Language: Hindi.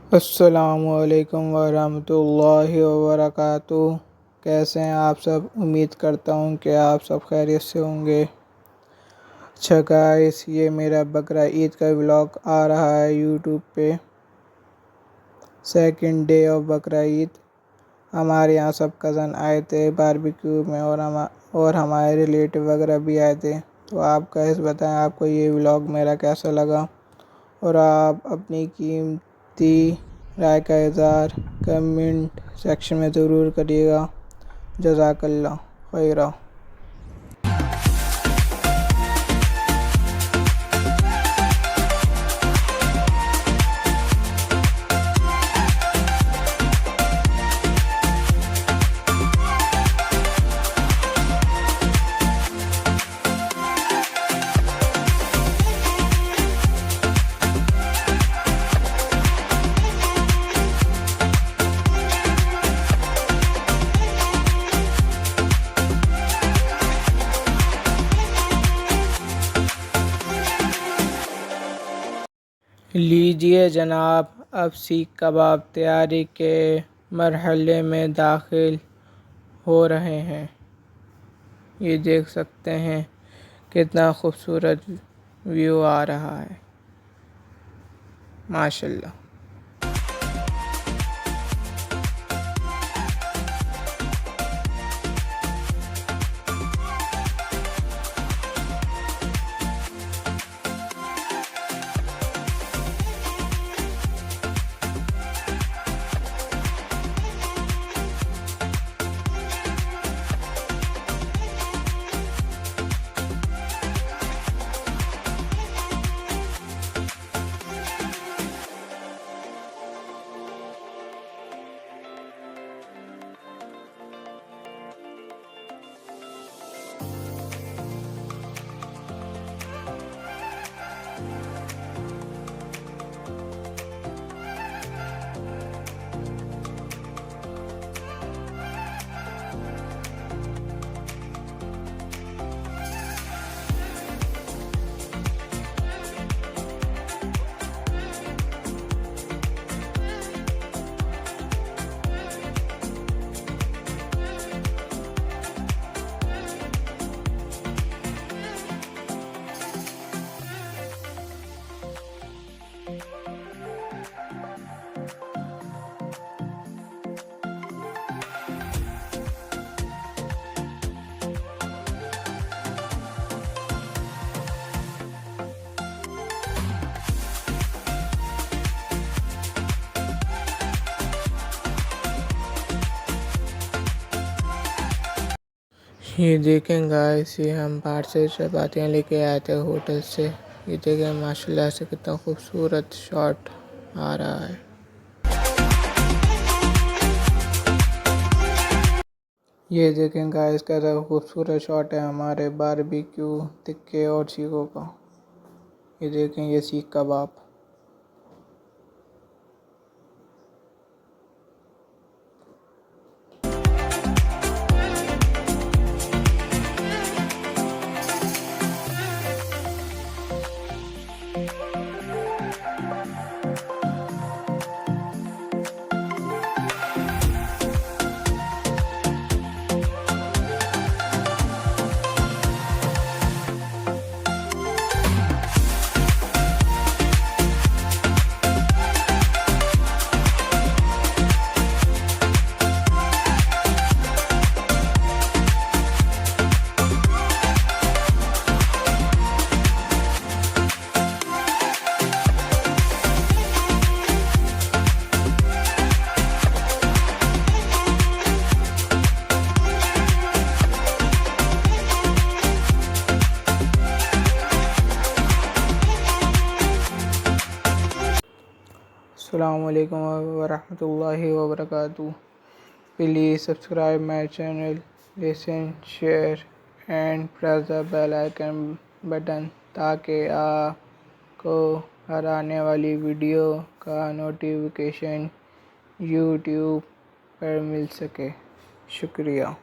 अस्सलामुअलैकुम वरहमतुल्लाहि वबरकातुहू। कैसे हैं आप सब? उम्मीद करता हूँ कि आप सब खैरियत से होंगे। अच्छा गाइस, ये मेरा बकरा ईद का व्लॉग आ रहा है यूट्यूब पे। सेकंड डे ऑफ बकरा ईद। हमारे यहाँ सब कज़न आए थे बारबेक्यू में और हमारे रिलेटिव वगैरह भी आए थे। तो आप गाइस बताएं आपको ये व्लॉग मेरा कैसा लगा, और आप अपनी कीमती राय का इज़हार कमेंट सेक्शन में ज़रूर करिएगा। जज़ाकल्लाह खैरा। लीजिए जनाब, अब सीख कबाब तैयारी के मरहले में दाखिल हो रहे हैं। ये देख सकते हैं कितना खूबसूरत व्यू आ रहा है, माशाल्लाह। ये देखें गाइस, ये हम बाहर से चपातियाँ लेके आए थे होटल से। ये देखें माशाल्लाह से कितना खूबसूरत शॉट आ रहा है। ये देखें गाइस, कैसा खूबसूरत शॉट है हमारे बारबेक्यू टिक्के और सीखों का। ये देखें, ये सीख कबाब। Assalamualaikum warahmatullahi wabarakatuh. Please subscribe my channel, listen, share and press the bell icon button ताकि आपको हर आने वाली वीडियो का नोटिफिकेशन YouTube पर मिल सके। शुक्रिया।